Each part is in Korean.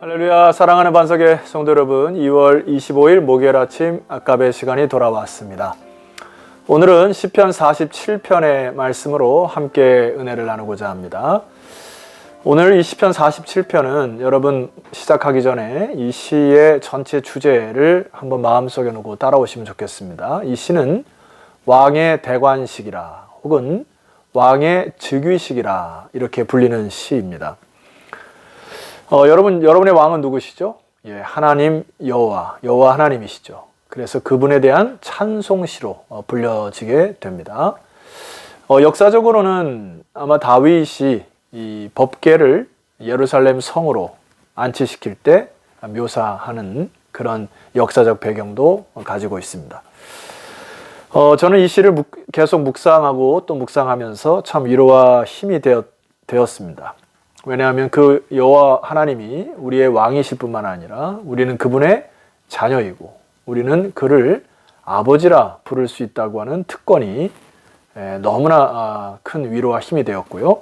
할렐루야. 사랑하는 반석의 성도 여러분, 2월 25일 목요일 아침 아까베 시간이 돌아왔습니다. 오늘은 시편 47편의 말씀으로 함께 은혜를 나누고자 합니다. 오늘 이 시편 47편은 여러분 시작하기 전에 이 시의 전체 주제를 한번 마음속에 놓고 따라오시면 좋겠습니다. 이 시는 왕의 대관식이라 혹은 왕의 즉위식이라 이렇게 불리는 시입니다. 여러분의 왕은 누구시죠? 하나님 여호와 하나님이시죠. 그래서 그분에 대한 찬송시로 불려지게 됩니다. 역사적으로는 아마 다윗이 이 법궤를 예루살렘 성으로 안치시킬 때 묘사하는 그런 역사적 배경도 가지고 있습니다. 저는 이 시를 계속 묵상하고 또 묵상하면서 참 위로와 힘이 되었습니다. 왜냐하면 그 여호와 하나님이 우리의 왕이실 뿐만 아니라 우리는 그분의 자녀이고 우리는 그를 아버지라 부를 수 있다고 하는 특권이 너무나 큰 위로와 힘이 되었고요.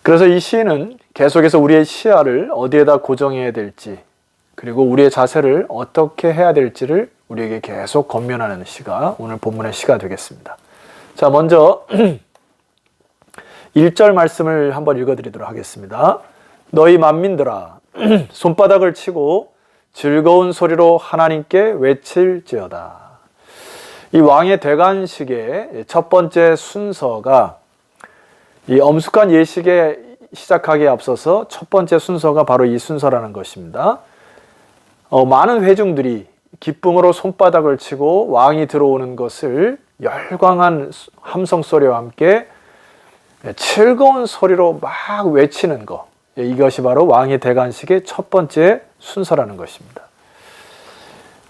그래서 이 시는 계속해서 우리의 시야를 어디에다 고정해야 될지 그리고 우리의 자세를 어떻게 해야 될지를 우리에게 계속 권면하는 시가 오늘 본문의 시가 되겠습니다. 자, 먼저 1절 말씀을 한번 읽어드리도록 하겠습니다. 너희 만민들아 손바닥을 치고 즐거운 소리로 하나님께 외칠지어다. 이 왕의 대관식의 첫 번째 순서가 이 엄숙한 예식에 시작하기에 앞서서 첫 번째 순서가 바로 이 순서라는 것입니다. 많은 회중들이 기쁨으로 손바닥을 치고 왕이 들어오는 것을 열광한 함성 소리와 함께 즐거운 소리로 막 외치는 것, 이것이 바로 왕의 대관식의 첫 번째 순서라는 것입니다.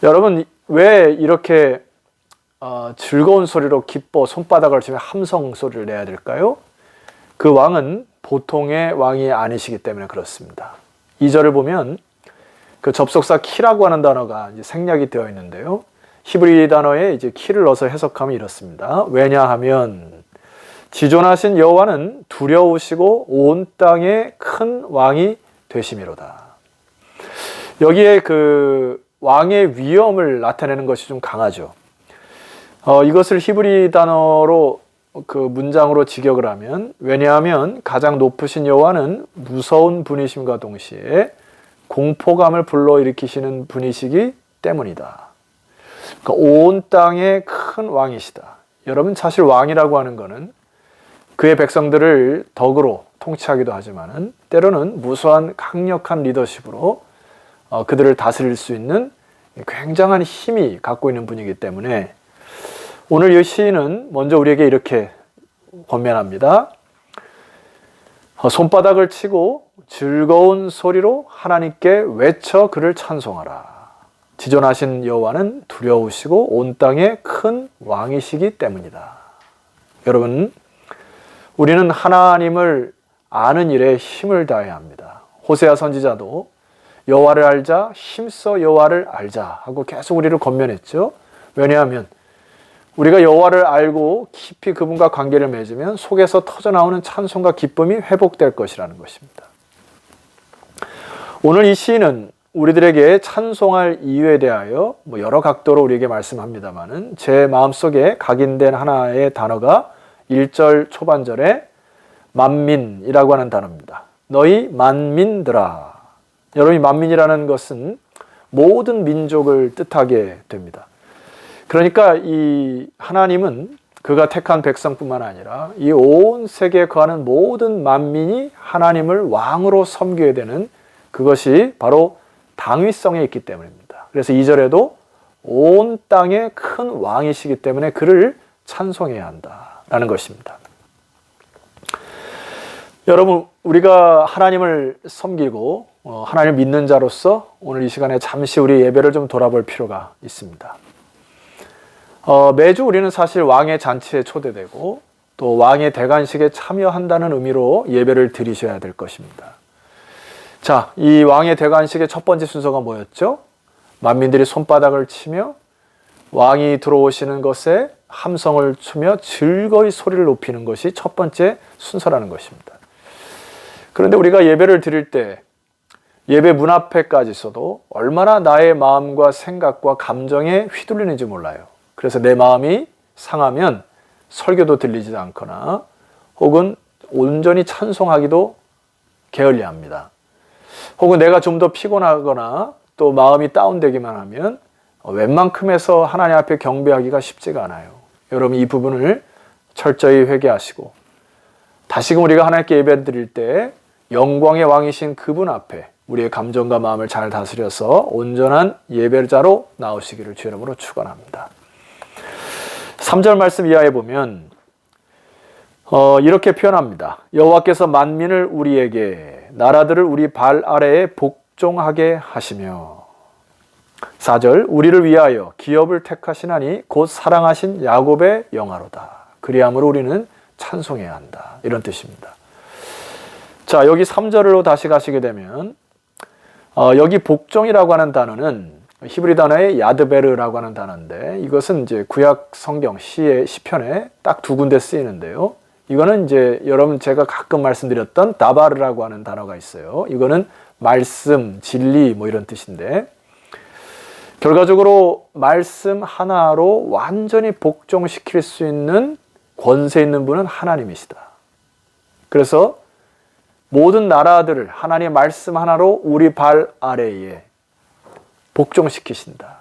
여러분, 왜 이렇게 즐거운 소리로 기뻐 손바닥을 치며 함성 소리를 내야 될까요? 그 왕은 보통의 왕이 아니시기 때문에 그렇습니다. 2절을 보면 그 접속사 키라고 하는 단어가 이제 생략이 되어 있는데요. 히브리 단어에 이제 키를 넣어서 해석하면 이렇습니다. 왜냐하면 지존하신 여호와는 두려우시고 온 땅에 큰 왕이 되심이로다. 여기에 그 왕의 위엄을 나타내는 것이 좀 강하죠. 이것을 히브리 단어로 그 문장으로 직역을 하면 왜냐하면 가장 높으신 여호와는 무서운 분이심과 동시에 공포감을 불러일으키시는 분이시기 때문이다. 그러니까 온 땅에 큰 왕이시다. 여러분, 사실 왕이라고 하는 것은 그의 백성들을 덕으로 통치하기도 하지만 때로는 무수한 강력한 리더십으로 그들을 다스릴 수 있는 굉장한 힘이 갖고 있는 분이기 때문에 오늘 이 시인은 먼저 우리에게 이렇게 권면합니다. 손바닥을 치고 즐거운 소리로 하나님께 외쳐 그를 찬송하라. 지존하신 여호와는 두려우시고 온 땅에 큰 왕이시기 때문이다. 여러분, 우리는 하나님을 아는 일에 힘을 다해야 합니다. 호세아 선지자도 여호와를 알자, 힘써 여호와를 알자 하고 계속 우리를 권면했죠. 왜냐하면 우리가 여호와를 알고 깊이 그분과 관계를 맺으면 속에서 터져나오는 찬송과 기쁨이 회복될 것이라는 것입니다. 오늘 이 시인은 우리들에게 찬송할 이유에 대하여 여러 각도로 우리에게 말씀합니다만은 제 마음속에 각인된 하나의 단어가 1절 초반절에 만민이라고 하는 단어입니다. 너희 만민들아. 여러분, 이 만민이라는 것은 모든 민족을 뜻하게 됩니다. 그러니까 이 하나님은 그가 택한 백성뿐만 아니라 이 온 세계에 거하는 모든 만민이 하나님을 왕으로 섬기게 되는 그것이 바로 당위성에 있기 때문입니다. 그래서 2절에도 온 땅에 큰 왕이시기 때문에 그를 찬송해야 한다라는 것입니다. 여러분, 우리가 하나님을 섬기고 하나님을 믿는 자로서 오늘 이 시간에 잠시 우리 예배를 좀 돌아볼 필요가 있습니다. 매주 우리는 사실 왕의 잔치에 초대되고 또 왕의 대관식에 참여한다는 의미로 예배를 드리셔야 될 것입니다. 자, 이 왕의 대관식의 첫 번째 순서가 뭐였죠? 만민들이 손바닥을 치며 왕이 들어오시는 것에 함성을 추며 즐거이 소리를 높이는 것이 첫 번째 순서라는 것입니다. 그런데 우리가 예배를 드릴 때 예배 문 앞에까지 있어도 얼마나 나의 마음과 생각과 감정에 휘둘리는지 몰라요. 그래서 내 마음이 상하면 설교도 들리지 않거나 혹은 온전히 찬송하기도 게을리합니다. 혹은 내가 좀 더 피곤하거나 또 마음이 다운되기만 하면 웬만큼에서 하나님 앞에 경배하기가 쉽지가 않아요. 여러분 이 부분을 철저히 회개하시고 다시금 우리가 하나님께 예배 드릴 때 영광의 왕이신 그분 앞에 우리의 감정과 마음을 잘 다스려서 온전한 예배자로 나오시기를 주 이름으로 축원합니다. 3절 말씀 이하에 보면 이렇게 표현합니다. 여호와께서 만민을 우리에게 나라들을 우리 발 아래에 복종하게 하시며 4절 우리를 위하여 기업을 택하시나니 곧 사랑하신 야곱의 영화로다. 그리함으로 우리는 찬송해야 한다. 이런 뜻입니다. 자, 여기 3절로 다시 가시게 되면 여기 복종이라고 하는 단어는 히브리 단어의 야드베르라고 하는 단어인데 이것은 이제 구약 성경 시편에 딱 두 군데 쓰이는데요. 이거는 이제 여러분 제가 가끔 말씀드렸던 다바르라고 하는 단어가 있어요. 이거는 말씀, 진리 뭐 이런 뜻인데 결과적으로 말씀 하나로 완전히 복종시킬 수 있는 권세 있는 분은 하나님이시다. 그래서 모든 나라들을 하나님의 말씀 하나로 우리 발 아래에 복종시키신다.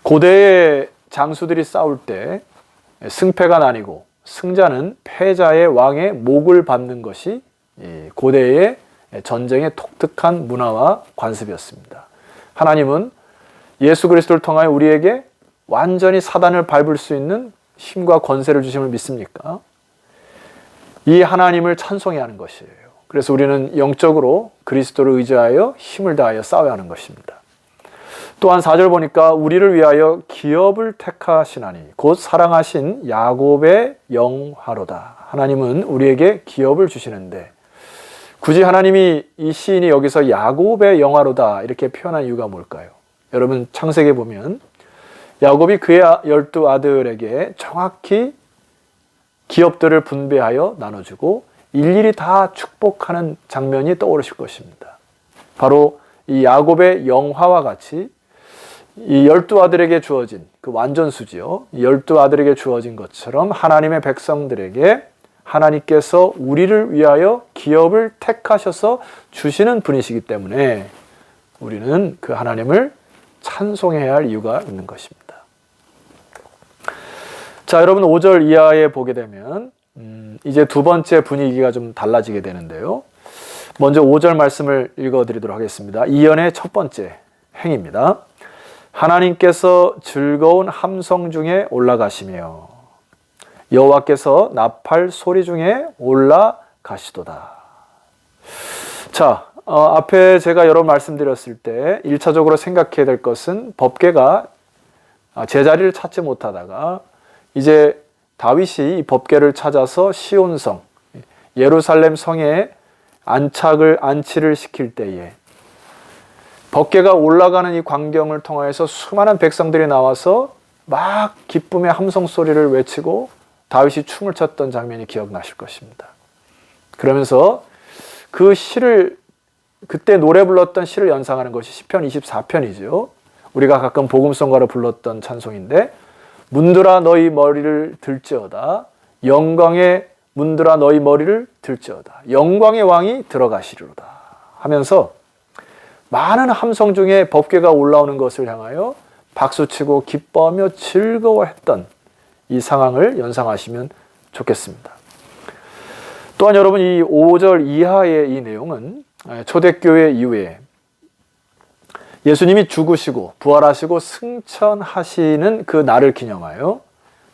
고대의 장수들이 싸울 때 승패가 나뉘고 승자는 패자의 왕의 목을 받는 것이 고대의 전쟁의 독특한 문화와 관습이었습니다. 하나님은 예수 그리스도를 통하여 우리에게 완전히 사단을 밟을 수 있는 힘과 권세를 주심을 믿습니까? 이 하나님을 찬송해야 하는 것이에요. 그래서 우리는 영적으로 그리스도를 의지하여 힘을 다하여 싸워야 하는 것입니다. 또한 4절 보니까 우리를 위하여 기업을 택하시나니 곧 사랑하신 야곱의 영화로다. 하나님은 우리에게 기업을 주시는데 굳이 하나님이 이 시인이 여기서 야곱의 영화로다 이렇게 표현한 이유가 뭘까요? 여러분 창세기에 보면 야곱이 그의 12아들에게 정확히 기업들을 분배하여 나눠주고 일일이 다 축복하는 장면이 떠오르실 것입니다. 바로 이 야곱의 영화와 같이 이 12아들에게 주어진 그 완전수지요. 이 12아들에게 주어진 것처럼 하나님의 백성들에게 하나님께서 우리를 위하여 기업을 택하셔서 주시는 분이시기 때문에 우리는 그 하나님을 찬송해야 할 이유가 있는 것입니다. 자, 여러분 5절 이하에 보게 되면 이제 두 번째 분위기가 좀 달라지게 되는데요. 먼저 5절 말씀을 읽어드리도록 하겠습니다. 이연의 첫 번째 행입니다. 하나님께서 즐거운 함성 중에 올라가시며 여호와께서 나팔 소리 중에 올라가시도다. 자, 앞에 제가 여러 말씀드렸을 때 1차적으로 생각해야 될 것은 법궤가 제자리를 찾지 못하다가 이제 다윗이 이 법궤를 찾아서 시온성, 예루살렘 성에 안치를 시킬 때에 법궤가 올라가는 이 광경을 통하여서 수많은 백성들이 나와서 막 기쁨의 함성 소리를 외치고 다윗이 춤을 췄던 장면이 기억나실 것입니다. 그러면서 그 시를 그때 노래 불렀던 시를 연상하는 것이 시편 24편이죠. 우리가 가끔 복음성가로 불렀던 찬송인데 문들아 너희 머리를 들지어다 영광의 문들아 너희 머리를 들지어다 영광의 왕이 들어가시리로다 하면서 많은 함성 중에 법궤가 올라오는 것을 향하여 박수치고 기뻐하며 즐거워했던 이 상황을 연상하시면 좋겠습니다. 또한 여러분 이 5절 이하의 이 내용은 초대교회 이후에 예수님이 죽으시고 부활하시고 승천하시는 그 날을 기념하여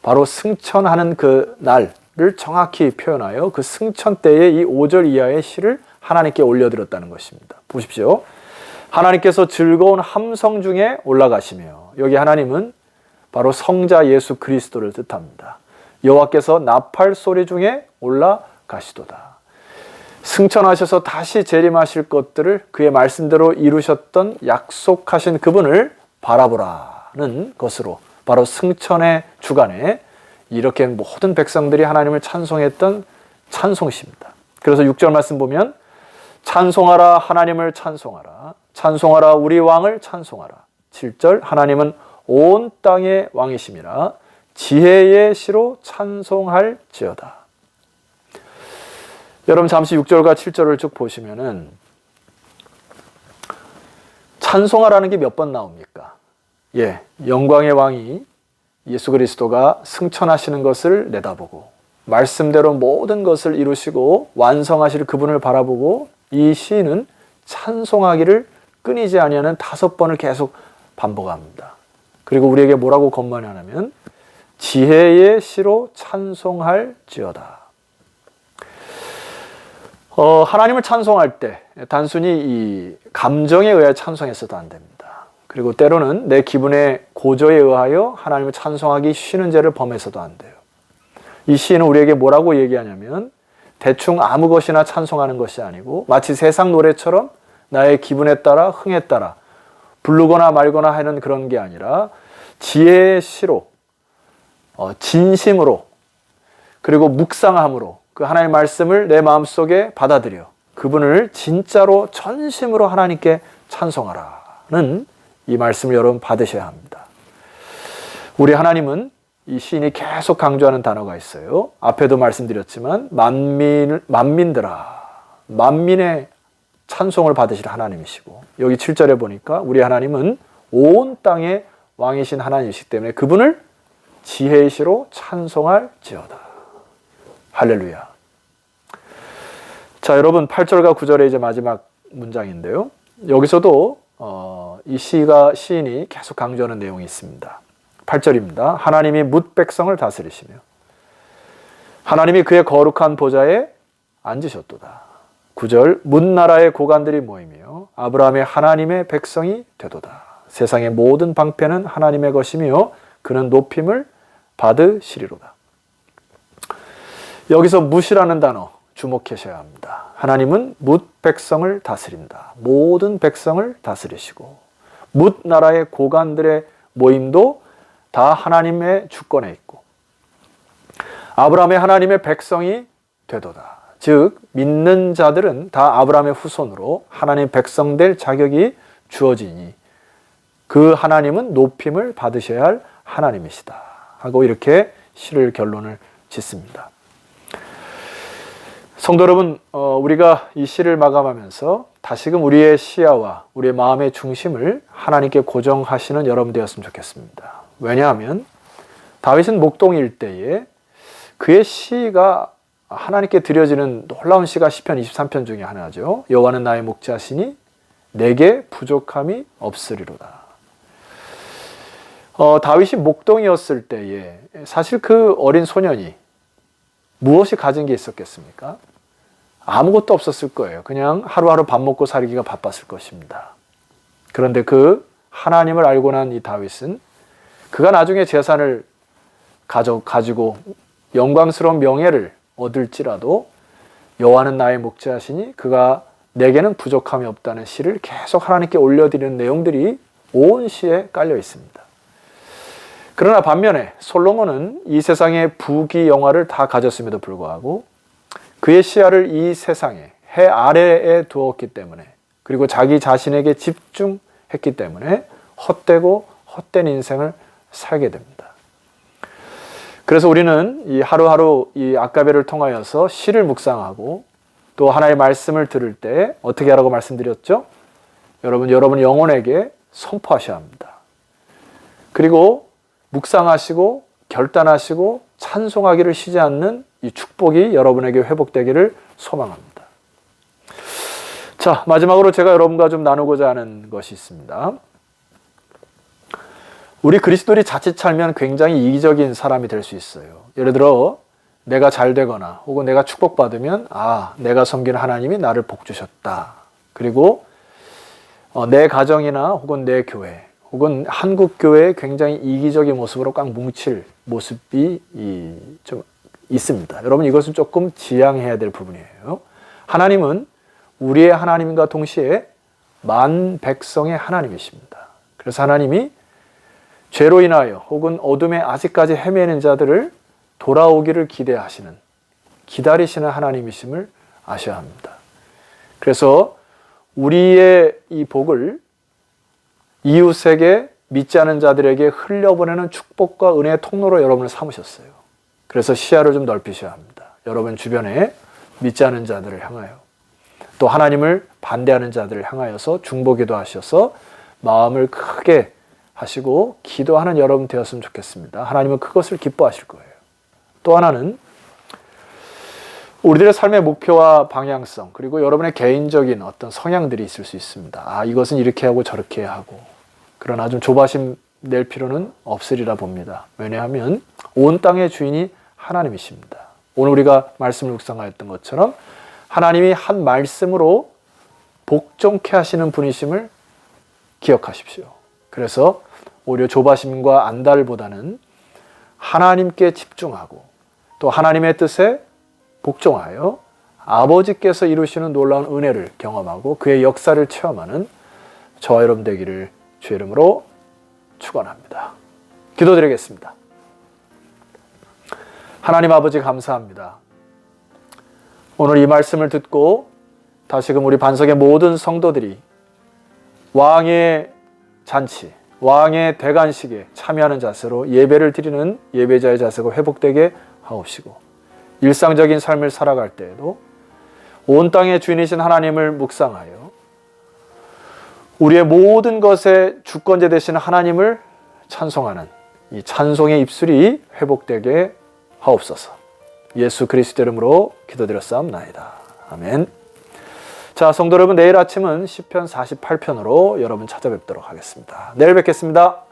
바로 승천하는 그 날을 정확히 표현하여 그 승천 때에 이 5절 이하의 시를 하나님께 올려드렸다는 것입니다. 보십시오. 하나님께서 즐거운 함성 중에 올라가시며 여기 하나님은 바로 성자 예수 그리스도를 뜻합니다. 여호와께서 나팔 소리 중에 올라가시도다. 승천하셔서 다시 재림하실 것들을 그의 말씀대로 이루셨던 약속하신 그분을 바라보라는 것으로 바로 승천의 주간에 이렇게 모든 백성들이 하나님을 찬송했던 찬송시입니다. 그래서 6절 말씀 보면 찬송하라 하나님을 찬송하라. 찬송하라 우리 왕을 찬송하라. 7절 하나님은 온 땅의 왕이심이라 지혜의 시로 찬송할지어다. 여러분 잠시 6절과 7절을 쭉 보시면은 찬송하라는 게 몇 번 나옵니까? 예, 영광의 왕이 예수 그리스도가 승천하시는 것을 내다보고 말씀대로 모든 것을 이루시고 완성하실 그분을 바라보고 이 시인은 찬송하기를 끊이지 아니하는 5번을 계속 반복합니다. 그리고 우리에게 뭐라고 권면하냐면 지혜의 시로 찬송할지어다. 하나님을 찬송할 때 단순히 이 감정에 의해 찬송해서도 안 됩니다. 그리고 때로는 내 기분의 고조에 의하여 하나님을 찬송하기 쉬는 죄를 범해서도 안 돼요. 이 시인은 우리에게 뭐라고 얘기하냐면 대충 아무 것이나 찬송하는 것이 아니고 마치 세상 노래처럼 나의 기분에 따라 흥에 따라 부르거나 말거나 하는 그런 게 아니라 지혜의 시로 진심으로 그리고 묵상함으로 그 하나님의 말씀을 내 마음속에 받아들여 그분을 진짜로 전심으로 하나님께 찬송하라는 이 말씀을 여러분 받으셔야 합니다. 우리 하나님은 이 시인이 계속 강조하는 단어가 있어요. 앞에도 말씀드렸지만 만민들아, 만민의 찬송을 받으실 하나님이시고 여기 7절에 보니까 우리 하나님은 온 땅의 왕이신 하나님이시기 때문에 그분을 지혜의 시로 찬송할지어다. 할렐루야. 자, 여러분 8절과 9절의 이제 마지막 문장인데요. 여기서도 이 시인이 계속 강조하는 내용이 있습니다. 8절입니다. 하나님이 뭇 백성을 다스리시며 하나님이 그의 거룩한 보좌에 앉으셨도다. 9절 뭇 나라의 고관들이 모이며 아브라함의 하나님의 백성이 되도다. 세상의 모든 방패는 하나님의 것이며 그는 높임을 받으시리로다. 여기서 뭇이라는 단어 주목하셔야 합니다. 하나님은 뭇 백성을 다스린다. 모든 백성을 다스리시고 뭇 나라의 고관들의 모임도 다 하나님의 주권에 있고 아브라함의 하나님의 백성이 되도다. 즉 믿는 자들은 다 아브라함의 후손으로 하나님의 백성 될 자격이 주어지니 그 하나님은 높임을 받으셔야 할 하나님이시다 하고 이렇게 시를 결론을 짓습니다. 성도 여러분, 우리가 이 시를 마감하면서 다시금 우리의 시야와 우리의 마음의 중심을 하나님께 고정하시는 여러분 되었으면 좋겠습니다. 왜냐하면 다윗은 목동 일대에 그의 시가 하나님께 드려지는 놀라운 시가 시편 23편 중에 하나죠. 여호와는 나의 목자시니 내게 부족함이 없으리로다. 다윗이 목동이었을 때에 사실 그 어린 소년이 무엇이 가진 게 있었겠습니까? 아무것도 없었을 거예요. 그냥 하루하루 밥 먹고 살기가 바빴을 것입니다. 그런데 그 하나님을 알고 난 이 다윗은 그가 나중에 재산을 가지고 영광스러운 명예를 얻을지라도 여호와는 나의 목자시니 그가 내게는 부족함이 없다는 시를 계속 하나님께 올려드리는 내용들이 온 시에 깔려 있습니다. 그러나 반면에 솔로몬은 이 세상의 부귀 영화를 다 가졌음에도 불구하고 그의 시야를 이 세상에 해 아래에 두었기 때문에 그리고 자기 자신에게 집중했기 때문에 헛되고 헛된 인생을 살게 됩니다. 그래서 우리는 이 하루하루 이 아까베를 통하여서 시를 묵상하고 또 하나님의 말씀을 들을 때 어떻게 하라고 말씀드렸죠? 여러분 영혼에게 선포하셔야 합니다. 그리고 묵상하시고 결단하시고 찬송하기를 쉬지 않는 이 축복이 여러분에게 회복되기를 소망합니다. 자, 마지막으로 제가 여러분과 좀 나누고자 하는 것이 있습니다. 우리 그리스도인이 자칫 살면 굉장히 이기적인 사람이 될 수 있어요. 예를 들어 내가 잘 되거나 혹은 내가 축복받으면 내가 섬기는 하나님이 나를 복 주셨다. 그리고 내 가정이나 혹은 내 교회 혹은 한국 교회의 굉장히 이기적인 모습으로 꽉 뭉칠 모습이 좀 있습니다. 여러분 이것은 조금 지양해야 될 부분이에요. 하나님은 우리의 하나님과 동시에 만 백성의 하나님이십니다. 그래서 하나님이 죄로 인하여 혹은 어둠에 아직까지 헤매는 자들을 돌아오기를 기다리시는 하나님이심을 아셔야 합니다. 그래서 우리의 이 복을 이웃에게 믿지 않은 자들에게 흘려보내는 축복과 은혜의 통로로 여러분을 삼으셨어요. 그래서 시야를 좀 넓히셔야 합니다. 여러분 주변에 믿지 않은 자들을 향하여, 또 하나님을 반대하는 자들을 향하여서 중보기도 하셔서 마음을 크게 하시고 기도하는 여러분 되었으면 좋겠습니다. 하나님은 그것을 기뻐하실 거예요. 또 하나는 우리들의 삶의 목표와 방향성, 그리고 여러분의 개인적인 어떤 성향들이 있을 수 있습니다. 이것은 이렇게 하고 저렇게 해야 하고. 그러나 좀 조바심 낼 필요는 없으리라 봅니다. 왜냐하면 온 땅의 주인이 하나님이십니다. 오늘 우리가 말씀을 묵상하였던 것처럼 하나님이 한 말씀으로 복종케 하시는 분이심을 기억하십시오. 그래서 오히려 조바심과 안달보다는 하나님께 집중하고 또 하나님의 뜻에 복종하여 아버지께서 이루시는 놀라운 은혜를 경험하고 그의 역사를 체험하는 저와 여러분 되기를 주의 이름으로 축원합니다. 기도드리겠습니다. 하나님 아버지 감사합니다. 오늘 이 말씀을 듣고 다시금 우리 반석의 모든 성도들이 왕의 잔치, 왕의 대관식에 참여하는 자세로 예배를 드리는 예배자의 자세가 회복되게 하옵시고, 일상적인 삶을 살아갈 때에도 온 땅의 주인이신 하나님을 묵상하여 우리의 모든 것의 주권자 되시는 하나님을 찬송하는 이 찬송의 입술이 회복되게 하옵소서. 예수 그리스도 이름으로 기도드렸사옵나이다. 아멘. 자, 성도 여러분, 내일 아침은 시편 48편으로 여러분 찾아뵙도록 하겠습니다. 내일 뵙겠습니다.